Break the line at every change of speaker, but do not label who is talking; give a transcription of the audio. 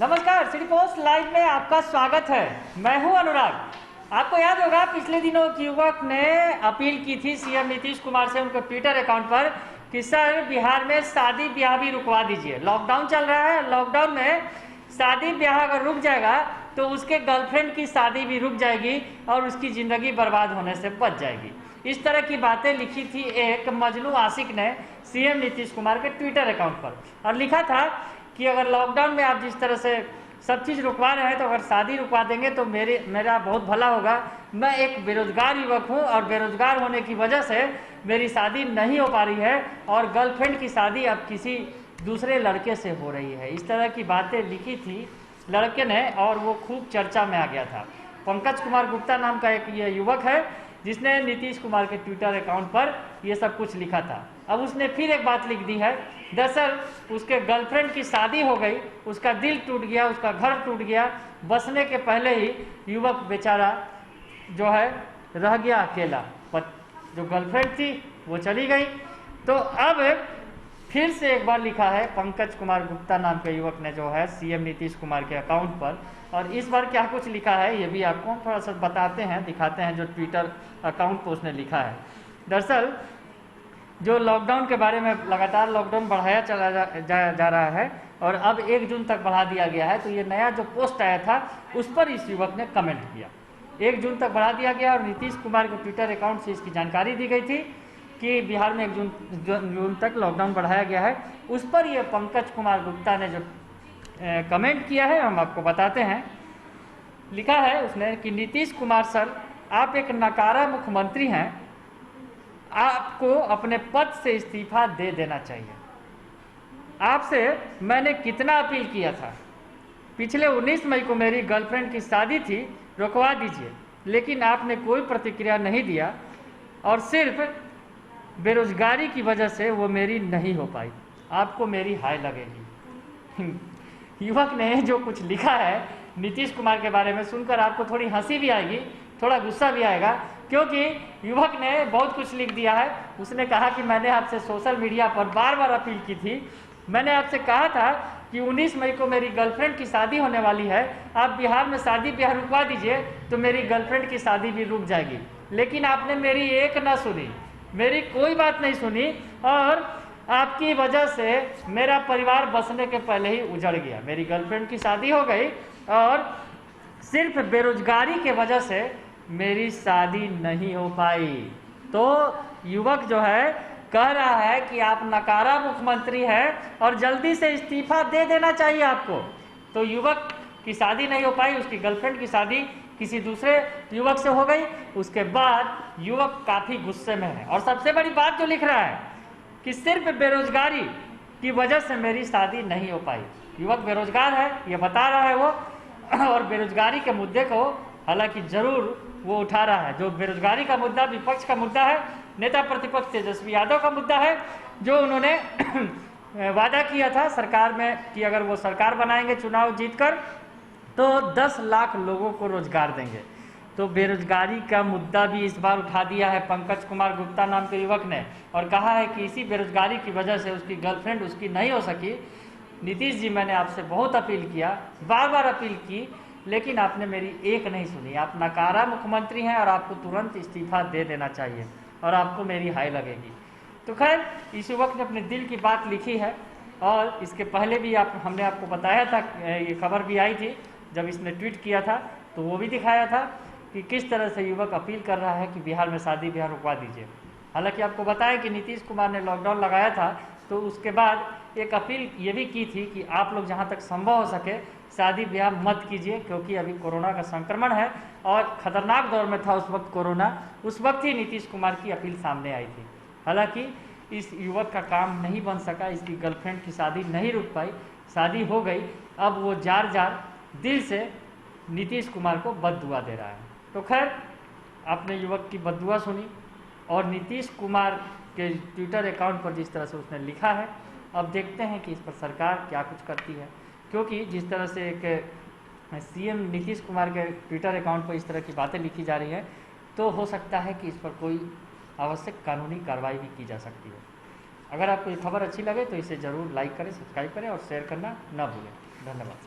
नमस्कार, city post live में आपका स्वागत है। मैं हूं अनुराग। आपको याद होगा पिछले दिनों एक युवक ने अपील की थी सीएम नीतीश कुमार से उनके ट्विटर अकाउंट पर कि सर बिहार में शादी ब्याह भी रुकवा दीजिए। लॉकडाउन चल रहा है, लॉकडाउन में शादी ब्याह अगर रुक जाएगा तो उसके गर्लफ्रेंड की शादी भी रुक जाएगी और उसकी ज़िंदगी बर्बाद होने से बच जाएगी। इस तरह की बातें लिखी थी एक मजनू आशिक ने सीएम नीतीश कुमार के ट्विटर अकाउंट पर, और लिखा था कि अगर लॉकडाउन में आप जिस तरह से सब चीज़ रुकवा रहे हैं तो अगर शादी रुकवा देंगे तो मेरा बहुत भला होगा। मैं एक बेरोजगार युवक हूं और बेरोजगार होने की वजह से मेरी शादी नहीं हो पा रही है और गर्लफ्रेंड की शादी अब किसी दूसरे लड़के से हो रही है। इस तरह की बातें लिखी थी लड़के ने और वो खूब चर्चा में आ गया था। पंकज कुमार गुप्ता नाम का एक ये युवक है जिसने नीतीश कुमार के ट्विटर अकाउंट पर ये सब कुछ लिखा था। अब उसने फिर एक बात लिख दी है। दरअसल उसके गर्लफ्रेंड की शादी हो गई, उसका दिल टूट गया, उसका घर टूट गया। बसने के पहले ही युवक बेचारा जो है रह गया अकेला। जो गर्लफ्रेंड थी वो चली गई। तो अब फिर से एक बार लिखा है पंकज कुमार गुप्ता नाम के युवक ने जो है सीएम नीतीश कुमार के अकाउंट पर, और इस बार क्या कुछ लिखा है ये भी आपको हम थोड़ा सा बताते हैं, दिखाते हैं जो ट्विटर अकाउंट पर उसने लिखा है। दरअसल जो लॉकडाउन के बारे में लगातार लॉकडाउन बढ़ाया चला जा रहा है और अब 1 जून तक बढ़ा दिया गया है, तो ये नया जो पोस्ट आया था उस पर इस युवक ने कमेंट किया। 1 जून तक बढ़ा दिया गया और नीतीश कुमार के ट्विटर अकाउंट से इसकी जानकारी दी गई थी कि बिहार में 1 जून तक लॉकडाउन बढ़ाया गया है। उस पर ये पंकज कुमार गुप्ता ने जो कमेंट किया है हम आपको बताते हैं। लिखा है उसने कि नीतीश कुमार सर, आप एक नकारा मुख्यमंत्री हैं, आपको अपने पद से इस्तीफा दे देना चाहिए। आपसे मैंने कितना अपील किया था। पिछले 19 मई को मेरी गर्लफ्रेंड की शादी थी, रुकवा दीजिए, लेकिन आपने कोई प्रतिक्रिया नहीं दिया और सिर्फ बेरोजगारी की वजह से वो मेरी नहीं हो पाई। आपको मेरी हाय लगेगी। युवक ने जो कुछ लिखा है नीतीश कुमार के बारे में सुनकर आपको थोड़ी हंसी भी आएगी, थोड़ा गुस्सा भी आएगा, क्योंकि युवक ने बहुत कुछ लिख दिया है। उसने कहा कि मैंने आपसे सोशल मीडिया पर बार बार अपील की थी, मैंने आपसे कहा था कि 19 मई को मेरी गर्लफ्रेंड की शादी होने वाली है, आप बिहार में शादी ब्याह रुकवा दीजिए तो मेरी गर्लफ्रेंड की शादी भी रुक जाएगी, लेकिन आपने मेरी एक ना सुनी, मेरी कोई बात नहीं सुनी और आपकी वजह से मेरा परिवार बसने के पहले ही उजड़ गया। मेरी गर्लफ्रेंड की शादी हो गई और सिर्फ बेरोजगारी के वजह से मेरी शादी नहीं हो पाई। तो युवक जो है कह रहा है कि आप नकारा मुख्यमंत्री हैं और जल्दी से इस्तीफा दे देना चाहिए आपको। तो युवक की शादी नहीं हो पाई, उसकी गर्लफ्रेंड की शादी किसी दूसरे युवक से हो गई। उसके बाद युवक काफ़ी गुस्से में है और सबसे बड़ी बात जो लिख रहा है कि सिर्फ बेरोजगारी की वजह से मेरी शादी नहीं हो पाई। युवक बेरोजगार है ये बता रहा है वो, और बेरोजगारी के मुद्दे को हालांकि जरूर वो उठा रहा है। जो बेरोजगारी का मुद्दा विपक्ष का मुद्दा है, नेता प्रतिपक्ष तेजस्वी यादव का मुद्दा है, जो उन्होंने वादा किया था सरकार में कि अगर वो सरकार बनाएंगे चुनाव जीतकर तो 10 लाख लोगों को रोजगार देंगे। तो बेरोजगारी का मुद्दा भी इस बार उठा दिया है पंकज कुमार गुप्ता नाम के युवक ने और कहा है कि इसी बेरोजगारी की वजह से उसकी गर्लफ्रेंड उसकी नहीं हो सकी। नीतीश जी, मैंने आपसे बहुत अपील किया, बार बार अपील की, लेकिन आपने मेरी एक नहीं सुनी। आप नकारा मुख्यमंत्री हैं और आपको तुरंत इस्तीफा दे देना चाहिए और आपको मेरी हाय लगेगी। तो खैर इस युवक ने अपने दिल की बात लिखी है और इसके पहले भी हमने आपको बताया था, ये खबर भी आई थी जब इसने ट्वीट किया था तो वो भी दिखाया था कि किस तरह से युवक अपील कर रहा है कि बिहार में शादी ब्याह रुकवा दीजिए। हालांकि आपको बताया कि नीतीश कुमार ने लॉकडाउन लगाया था तो उसके बाद एक अपील ये भी की थी कि आप लोग जहाँ तक संभव हो सके शादी ब्याह मत कीजिए, क्योंकि अभी कोरोना का संक्रमण है और ख़तरनाक दौर में था उस वक्त कोरोना। उस वक्त ही नीतीश कुमार की अपील सामने आई थी। हालांकि इस युवक का काम नहीं बन सका, इसकी गर्लफ्रेंड की शादी नहीं रुक पाई, शादी हो गई। अब वो जार जार दिल से नीतीश कुमार को बद्दुआ दे रहा है। तो खैर आपने युवक की बद्दुआ सुनी और नीतीश कुमार के ट्विटर अकाउंट पर जिस तरह से उसने लिखा है, अब देखते हैं कि इस पर सरकार क्या कुछ करती है, क्योंकि जिस तरह से एक सीएम नीतीश कुमार के ट्विटर अकाउंट पर इस तरह की बातें लिखी जा रही हैं तो हो सकता है कि इस पर कोई आवश्यक कानूनी कार्रवाई भी की जा सकती है। अगर आपको ये खबर अच्छी लगे तो इसे ज़रूर लाइक करें, सब्सक्राइब करें और शेयर करना न भूलें। धन्यवाद।